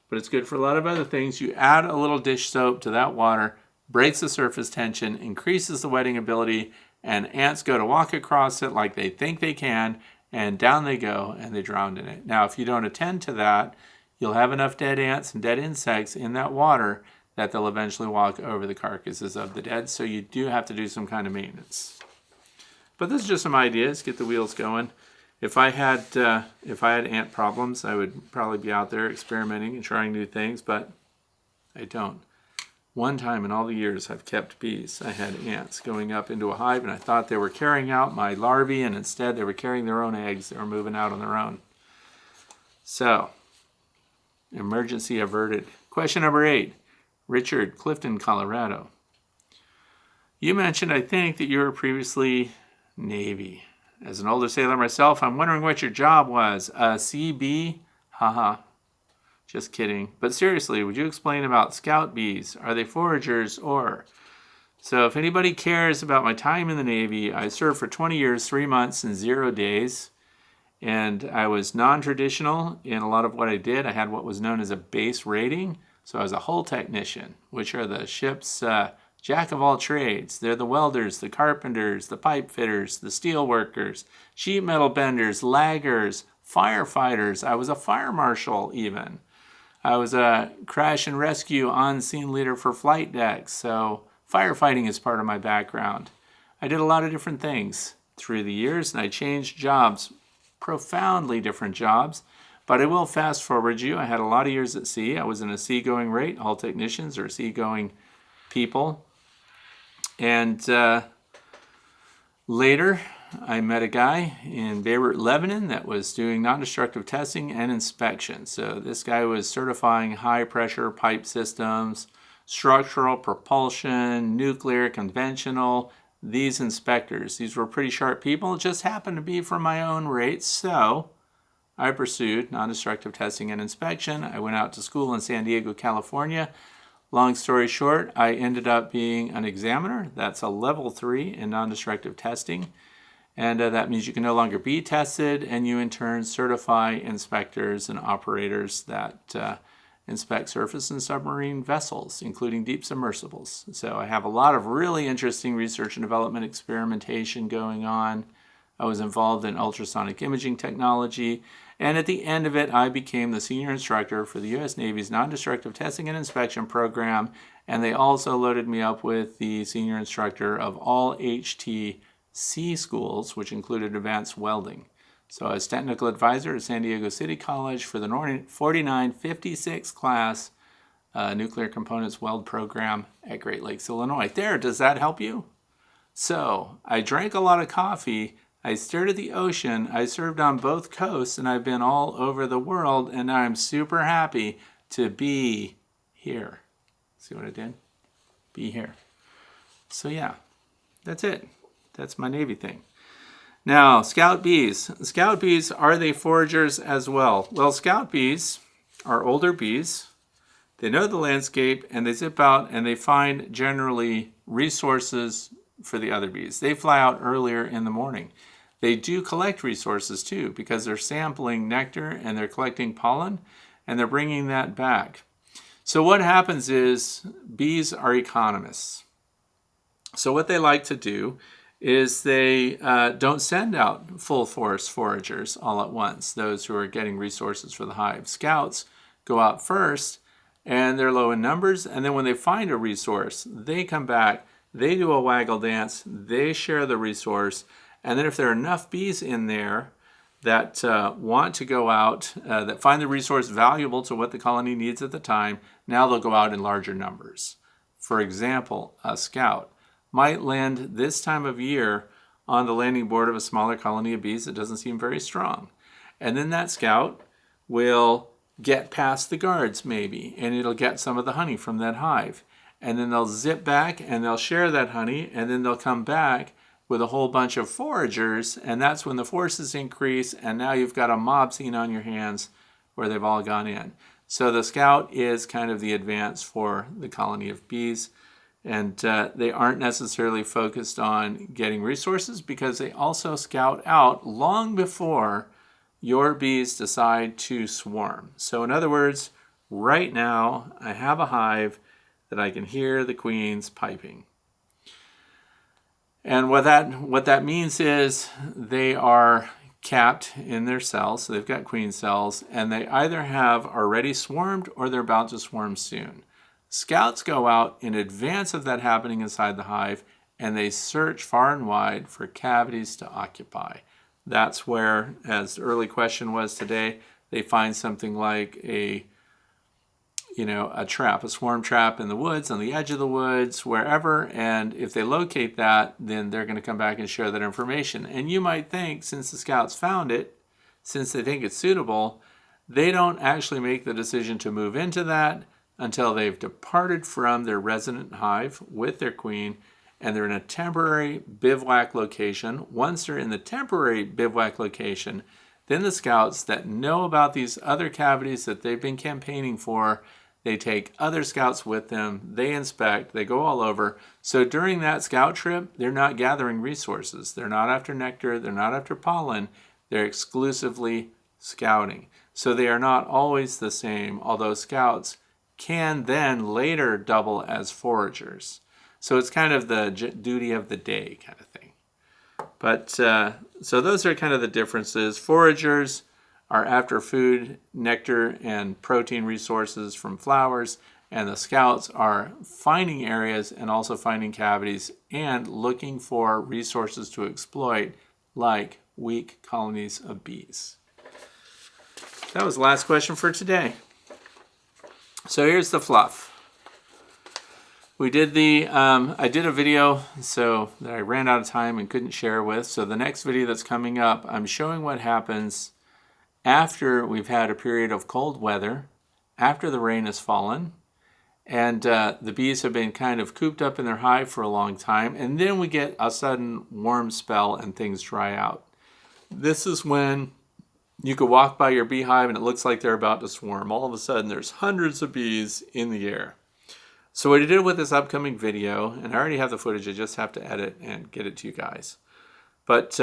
but it's good for a lot of other things. You add a little dish soap to that water, breaks the surface tension, increases the wetting ability, and ants go to walk across it like they think they can, and down they go, and they drown in it. Now, if you don't attend to that, you'll have enough dead ants and dead insects in that water that they'll eventually walk over the carcasses of the dead, so you do have to do some kind of maintenance. But this is just some ideas, get the wheels going. If I had ant problems, I would probably be out there experimenting and trying new things, but I don't. One time in all the years I've kept bees, I had ants going up into a hive, and I thought they were carrying out my larvae, and instead they were carrying their own eggs. They were moving out on their own. So, emergency averted. Question number 8. Richard, Clifton, Colorado. You mentioned, I think, that you were previously Navy. As an older sailor myself, I'm wondering what your job was. CB? Haha. Just kidding. But seriously, would you explain about scout bees? Are they foragers or? So if anybody cares about my time in the Navy, I served for 20 years, 3 months, and 0 days. And I was non-traditional in a lot of what I did. I had what was known as a base rating. So I was a hull technician, which are the ship's jack of all trades. They're the welders, the carpenters, the pipe fitters, the steel workers, sheet metal benders, laggers, firefighters. I was a fire marshal even. I was a crash and rescue on-scene leader for flight decks. So firefighting is part of my background. I did a lot of different things through the years, and I changed jobs, profoundly different jobs. But I will fast forward you. I had a lot of years at sea. I was in a seagoing rate. Hull technicians are seagoing people. And later, I met a guy in Beirut, Lebanon that was doing non-destructive testing and inspection. So this guy was certifying high-pressure pipe systems, structural, propulsion, nuclear, conventional. These inspectors, these were pretty sharp people. It just happened to be from my own rate, so I pursued non-destructive testing and inspection. I went out to school in San Diego, California. Long story short, I ended up being an examiner. That's a level 3 in non-destructive testing. And that means you can no longer be tested, and you in turn certify inspectors and operators that inspect surface and submarine vessels, including deep submersibles. So I have a lot of really interesting research and development experimentation going on. I was involved in ultrasonic imaging technology, and at the end of it, I became the senior instructor for the U.S. Navy's non-destructive testing and inspection program, and they also loaded me up with the senior instructor of all HTC schools, which included advanced welding. So I was technical advisor at San Diego City College for the 4956 class nuclear components weld program at Great Lakes, Illinois. There, does that help you? So I drank a lot of coffee. I stared at the ocean. I served on both coasts, and I've been all over the world, and now I'm super happy to be here. See what I did? Be here. So yeah, that's it. That's my Navy thing. Now, scout bees. Scout bees, are they foragers as well? Well, scout bees are older bees. They know the landscape, and they zip out and they find generally resources for the other bees. They fly out earlier in the morning. They do collect resources too, because they're sampling nectar and they're collecting pollen and they're bringing that back. So what happens is bees are economists. So what they like to do is they don't send out full force foragers all at once, those who are getting resources for the hive. Scouts go out first, and they're low in numbers, and then when they find a resource, they come back, they do a waggle dance, they share the resource, and then if there are enough bees in there that want to go out, that find the resource valuable to what the colony needs at the time, now they'll go out in larger numbers. For example, a scout might land this time of year on the landing board of a smaller colony of bees that doesn't seem very strong. And then that scout will get past the guards maybe, and it'll get some of the honey from that hive. And then they'll zip back and they'll share that honey, and then they'll come back with a whole bunch of foragers, and that's when the forces increase, and now you've got a mob scene on your hands where they've all gone in. So the scout is kind of the advance for the colony of bees. And they aren't necessarily focused on getting resources because they also scout out long before your bees decide to swarm. So in other words, right now I have a hive that I can hear the queens piping. And what that means is they are capped in their cells, so they've got queen cells, and they either have already swarmed or they're about to swarm soon. Scouts go out in advance of that happening inside the hive, and they search far and wide for cavities to occupy. That's where, as the early question was today, they find something like a trap, a swarm trap in the woods, on the edge of the woods, wherever, and if they locate that, then they're going to come back and share that information. And you might think, since the scouts found it, since they think it's suitable, they don't actually make the decision to move into that until they've departed from their resident hive with their queen, and they're in a temporary bivouac location. Once they're in the temporary bivouac location, then the scouts that know about these other cavities that they've been campaigning for, they take other scouts with them, they inspect, they go all over. So during that scout trip, they're not gathering resources. They're not after nectar, they're not after pollen, they're exclusively scouting. So they are not always the same, although scouts can then later double as foragers. So it's kind of the duty of the day kind of thing. But so those are kind of the differences. Foragers are after food, nectar, and protein resources from flowers, and the scouts are finding areas and also finding cavities and looking for resources to exploit, like weak colonies of bees. That was the last question for today. So here's the fluff. We did I did a video so that I ran out of time and couldn't share with. So the next video that's coming up, I'm showing what happens after we've had a period of cold weather, after the rain has fallen, and the bees have been kind of cooped up in their hive for a long time, and then we get a sudden warm spell and things dry out. This is when you could walk by your beehive and it looks like they're about to swarm. All of a sudden there's hundreds of bees in the air. So what I did with this upcoming video, and I already have the footage, I just have to edit and get it to you guys. But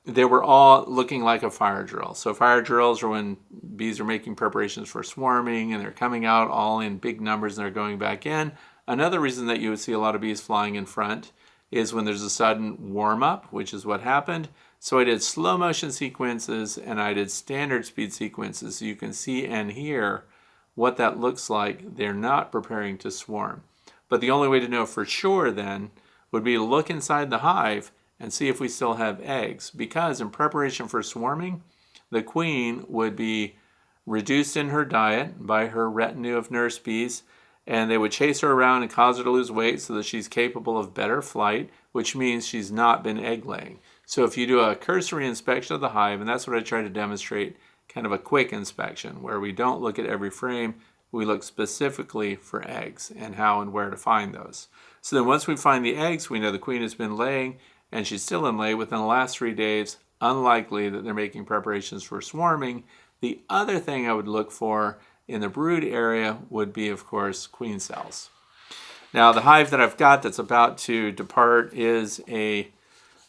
they were all looking like a fire drill. So fire drills are when bees are making preparations for swarming and they're coming out all in big numbers and they're going back in. Another reason that you would see a lot of bees flying in front is when there's a sudden warm up, which is what happened. So I did slow motion sequences and I did standard speed sequences so you can see and hear what that looks like. They're not preparing to swarm. But the only way to know for sure then would be to look inside the hive and see if we still have eggs, because in preparation for swarming, the queen would be reduced in her diet by her retinue of nurse bees, and they would chase her around and cause her to lose weight so that she's capable of better flight, which means she's not been egg laying. So if you do a cursory inspection of the hive, and that's what I try to demonstrate, kind of a quick inspection where we don't look at every frame, we look specifically for eggs and how and where to find those. So then once we find the eggs, we know the queen has been laying and she's still in lay within the last 3 days. Unlikely that they're making preparations for swarming. The other thing I would look for in the brood area would be, of course, queen cells. Now the hive that I've got that's about to depart is a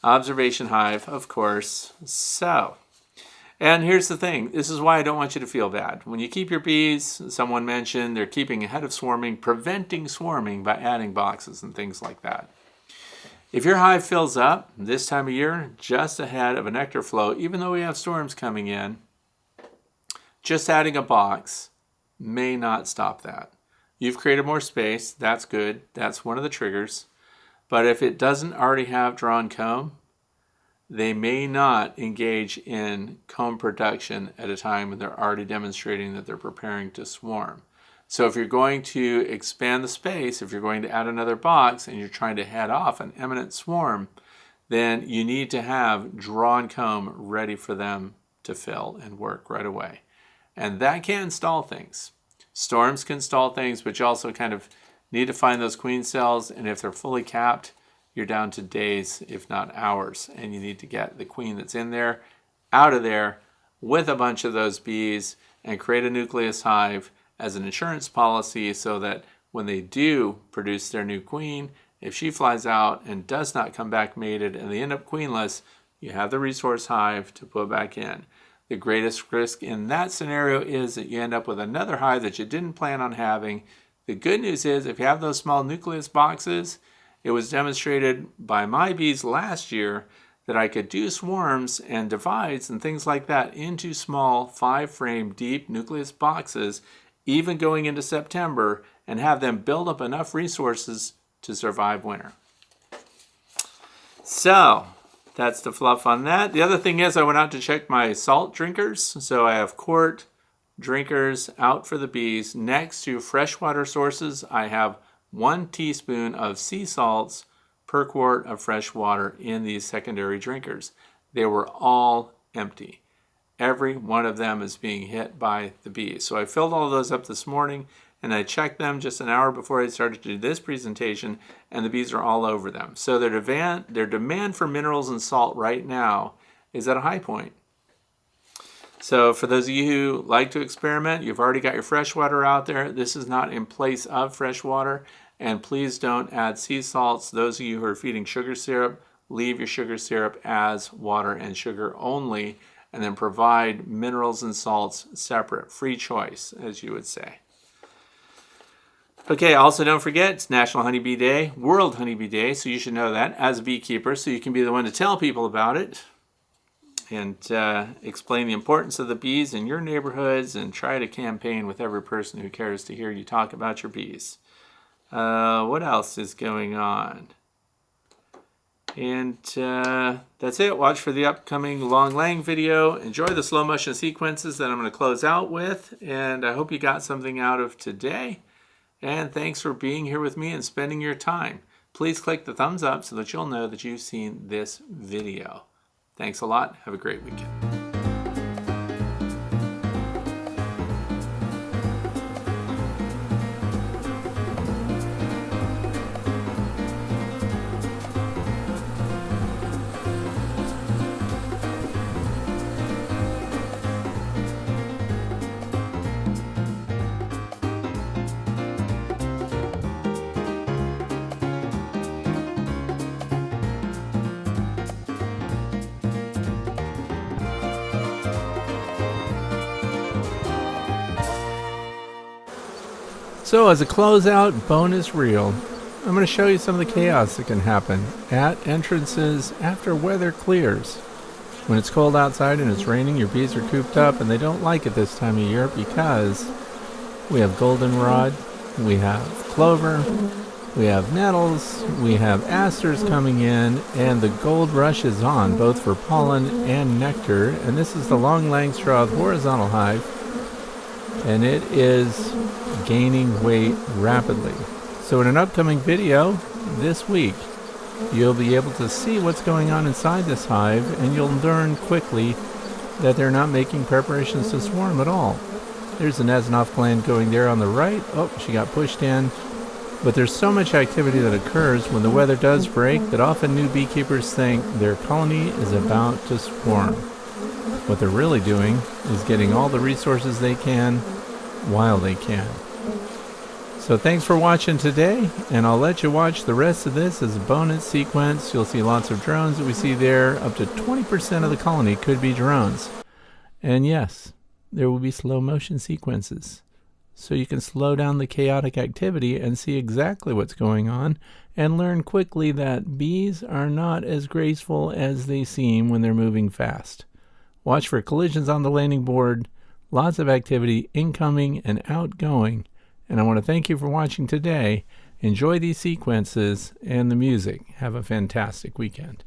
observation hive, of course. And here's the thing, this is why I don't want you to feel bad. When you keep your bees, someone mentioned they're keeping ahead of swarming, preventing swarming by adding boxes and things like that. If your hive fills up this time of year, just ahead of a nectar flow, even though we have storms coming in, just adding a box may not stop that. You've created more space, that's good, that's one of the triggers. But if it doesn't already have drawn comb, they may not engage in comb production at a time when they're already demonstrating that they're preparing to swarm. So if you're going to expand the space, if you're going to add another box and you're trying to head off an imminent swarm, then you need to have drawn comb ready for them to fill and work right away. And that can stall things. Storms can stall things, but you also kind of need to find those queen cells, and if they're fully capped, you're down to days, if not hours, and you need to get the queen that's in there out of there with a bunch of those bees and create a nucleus hive as an insurance policy so that when they do produce their new queen, if she flies out and does not come back mated and they end up queenless, you have the resource hive to put back in. The greatest risk in that scenario is that you end up with another hive that you didn't plan on having. The good news is if you have those small nucleus boxes, it was demonstrated by my bees last year that I could do swarms and divides and things like that into small 5-frame deep nucleus boxes, even going into September, and have them build up enough resources to survive winter. So that's the fluff on that. The other thing is I went out to check my salt drinkers. So I have quart drinkers out for the bees. Next to freshwater sources, I have 1 teaspoon of sea salts per quart of fresh water in these secondary drinkers. They were all empty. Every one of them is being hit by the bees. So I filled all of those up this morning and I checked them just an hour before I started to do this presentation, and the bees are all over them. So their demand for minerals and salt right now is at a high point. So for those of you who like to experiment, you've already got your fresh water out there. This is not in place of fresh water. And please don't add sea salts. Those of you who are feeding sugar syrup, leave your sugar syrup as water and sugar only, and then provide minerals and salts separate, free choice, as you would say. Okay, also don't forget, it's National Honeybee Day, World Honeybee Day, so you should know that as a beekeeper, so you can be the one to tell people about it and explain the importance of the bees in your neighborhoods and try to campaign with every person who cares to hear you talk about your bees. What else is going on? And that's it. Watch for the upcoming Long Lang video. Enjoy the slow motion sequences that I'm going to close out with. And I hope you got something out of today. And thanks for being here with me and spending your time. Please click the thumbs up so that you'll know that you've seen this video. Thanks a lot. Have a great weekend. So as a closeout bonus reel, I'm going to show you some of the chaos that can happen at entrances after weather clears. When it's cold outside and it's raining, your bees are cooped up and they don't like it this time of year because we have goldenrod, we have clover, we have nettles, we have asters coming in, and the gold rush is on both for pollen and nectar. And this is the Long Lang Straw horizontal hive, and it is gaining weight rapidly. So in an upcoming video this week, You'll be able to see what's going on inside this hive, and you'll learn quickly that they're not making preparations to swarm at all. There's an Aznavour gland going there on the right. Oh, she got pushed in. But there's so much activity that occurs when the weather does break that often new beekeepers think their colony is about to swarm. What they're really doing is getting all the resources they can while they can. So thanks for watching today, and I'll let you watch the rest of this as a bonus sequence. You'll see lots of drones that we see there. Up to 20% of the colony could be drones. And yes, there will be slow motion sequences. So you can slow down the chaotic activity and see exactly what's going on and learn quickly that bees are not as graceful as they seem when they're moving fast. Watch for collisions on the landing board, lots of activity incoming and outgoing. And I want to thank you for watching today. Enjoy these sequences and the music. Have a fantastic weekend.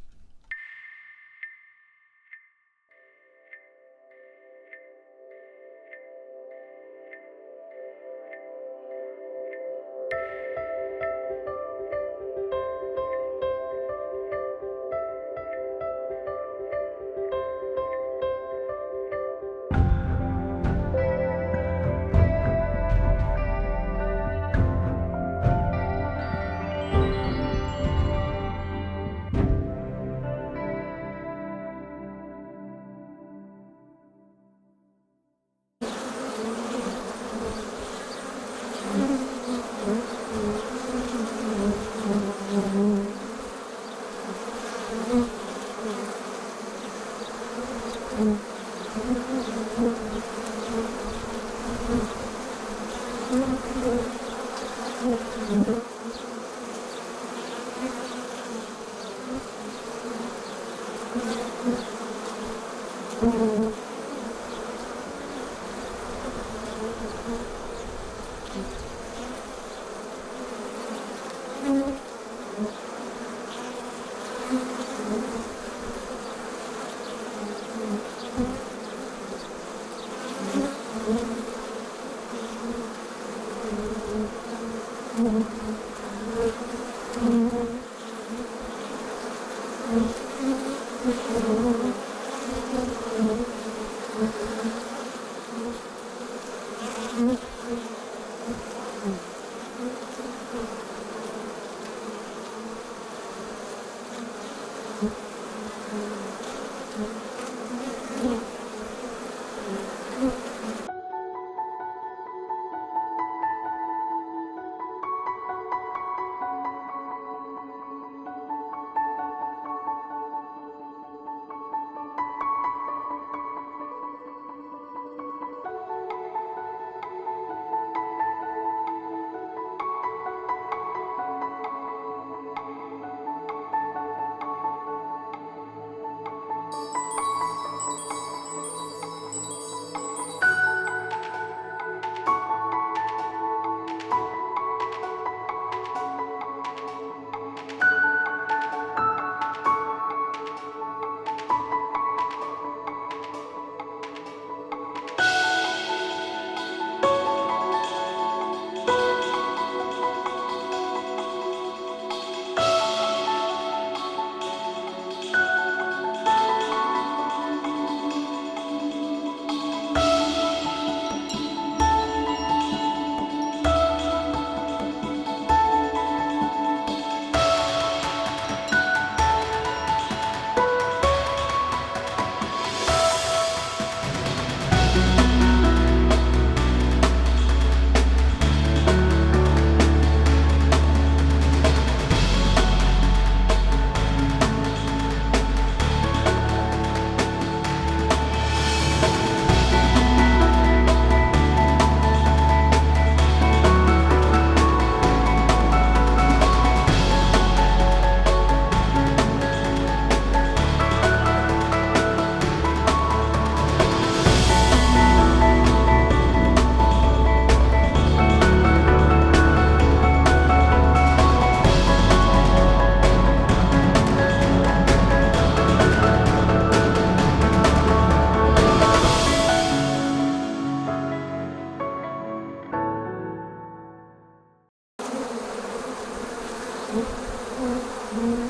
Mm-hmm.